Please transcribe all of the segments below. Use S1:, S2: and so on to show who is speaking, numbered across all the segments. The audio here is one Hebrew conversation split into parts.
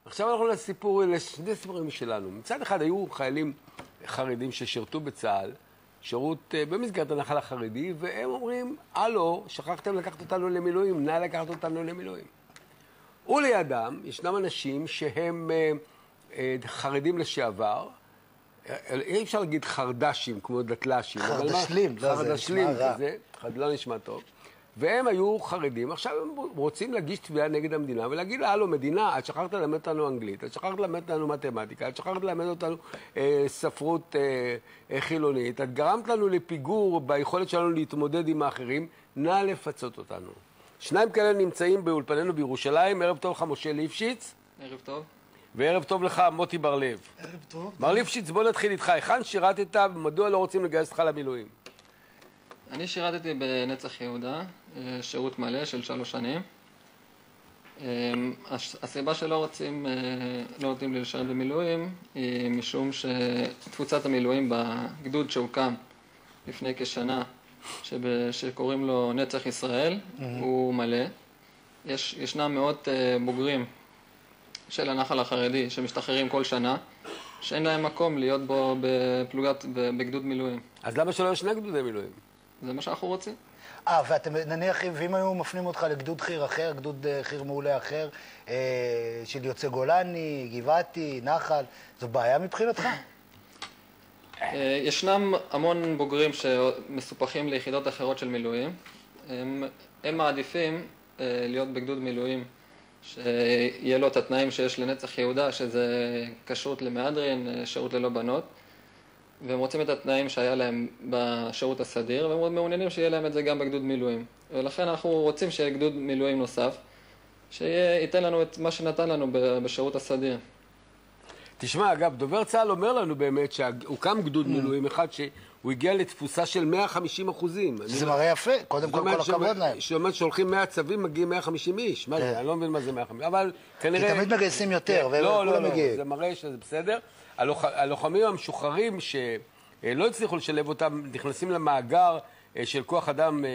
S1: עכשיו אנחנו לשני סיפורים שלנו. מצד אחד היו חיילים חרדים ששירתו בצה"ל, שירות במסגרת הנחל החרדי, והם אומרים, הלו, שכחתם לקחת אותנו למילואים, נא לקחת אותנו למילואים. ולידם ישנם אנשים שהם חרדים לשעבר, אי אפשר להגיד חרדשים, כמו דתל"שים.
S2: חרדשלים,
S1: חרדשלים כזה, לא נשמע טוב. והם היו חרדים, עכשיו הם רוצים להגיש תביעה נגד המדינה ולהגיד לה, הלו, מדינה, את שכחת ללמד אותנו אנגלית, את שכחת ללמד אותנו מתמטיקה, את שכחת ללמד אותנו ספרות חילונית, את גרמת לנו לפיגור ביכולת שלנו להתמודד עם האחרים, נא לפצות אותנו. שניים כאלה נמצאים באולפנינו בירושלים, ערב טוב לך משה ליפשיץ.
S3: ערב טוב.
S1: וערב טוב לך מוטי בר-לב.
S2: ערב טוב.
S1: מר ליפשיץ, בוא נתחיל איתך. היכן שירתת ומדוע לא רוצים לגייס אותך למילואים?
S3: אני שירתתי בנצח יהודה, שירות מלא של 3 שנים. הסיבה שלא נותנים לי לשרת במילואים היא משום שתפוצת המילואים בגדוד שהוקם לפני כשנה, שקוראים לו נצח ישראל, הוא מלא. ישנם מאות בוגרים של הנחל החרדי שמשתחררים כל שנה, שאין להם מקום להיות בו בגדוד מילואים.
S1: אז למה שלא יש 2 גדודי מילואים?
S3: זה מה שאנחנו רוצים.
S2: ואתם נניח, ואם היו מפנים אותך לגדוד חי"ר אחר, גדוד חי"ר מעולה אחר, של יוצא גולני, גבעתי, נחל, זו בעיה מבחינתך?
S3: ישנם המון בוגרים שמסופחים ליחידות אחרות של מילואים. הם מעדיפים להיות בגדוד מילואים, שיהיה לו את התנאים שיש לנצח יהודה, שזה כשרות למהדרין, שירות ללא בנות. והם רוצים את התנאים שהיה להם בשירות הסדיר, והם מעוניינים שיהיה להם את זה גם בגדוד מילואים. ולכן אנחנו רוצים שיהיה גדוד מילואים נוסף, שייתן לנו את מה שנתן לנו בשירות הסדיר.
S1: תשמע, אגב, דובר צה"ל אומר לנו באמת שהוקם גדוד מילואים אחד שהוא הגיע לתפוסה של 150%.
S2: זה מראה יפה, קודם כל הכבוד להם.
S1: שאומרת שהולכים 100 צווים, מגיעים 150 איש. מה זה? אני לא מבין מה זה 150, אבל כנראה...
S2: כי תמיד מגייסים יותר, וכולם מגיעים.
S1: זה מראה שזה בסדר. הלוחמים המשוחררים שלא הצליחו לשלב אותם, נכנסים למאגר של כוח אדם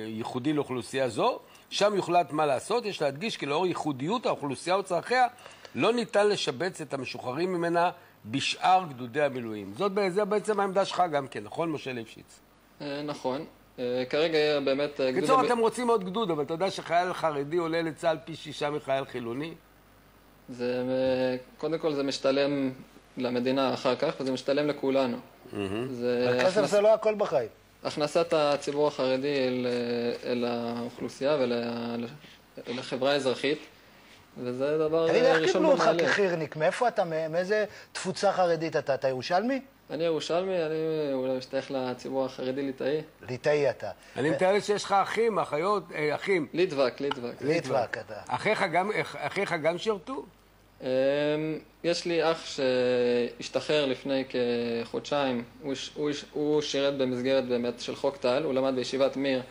S1: ייחודי לאוכלוסייה זו, שם יוחלט מה לעשות. יש להדגיש כי לאור ייחודיות האוכלוסייה וצרכיה, לא ניתן לשבץ את המשוחררים ממנה בשאר גדודי המילואים. זה בעצם העמדה שלך גם כן, נכון משה ליפשיץ?
S3: נכון. כרגע באמת...
S1: קיצור, אתם רוצים עוד גדוד, אבל אתה יודע שחייל חרדי עולה לצה"ל פי 6 מחייל חילוני?
S3: קודם כל זה משתלם למדינה אחר כך, וזה משתלם לכולנו.
S2: הכסף זה לא הכל בחיים.
S3: הכנסת הציבור החרדי אל האוכלוסייה ולחברה האזרחית, וזה דבר ראשון במעלה.
S2: איך קיבלו אותך כחי"רניק? מאיפה אתה? מאיזה תפוצה חרדית אתה? אתה ירושלמי?
S3: אני ירושלמי, אני אולי משתייך לציבור החרדי ליטאי.
S2: ליטאי אתה.
S1: אני מתאר שיש לך אחים, אחיות, אחים.
S3: ליטבק.
S2: ליטבק אתה.
S1: אחיך גם שירתו?
S3: יש לי אח שהשתחרר לפני כחודשיים. הוא שירת במסגרת באמת של חוק טל, הוא למד בישיבת מיר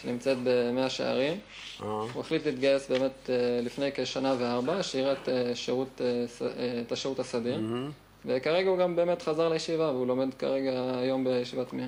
S3: שנמצאת במאה שערים. הוא החליט להתגייס באמת לפני כשנה ו4, שירת את השירות הסדיר. וכרגע הוא גם באמת חזר לישיבה, והוא לומד כרגע היום בישיבת מיר.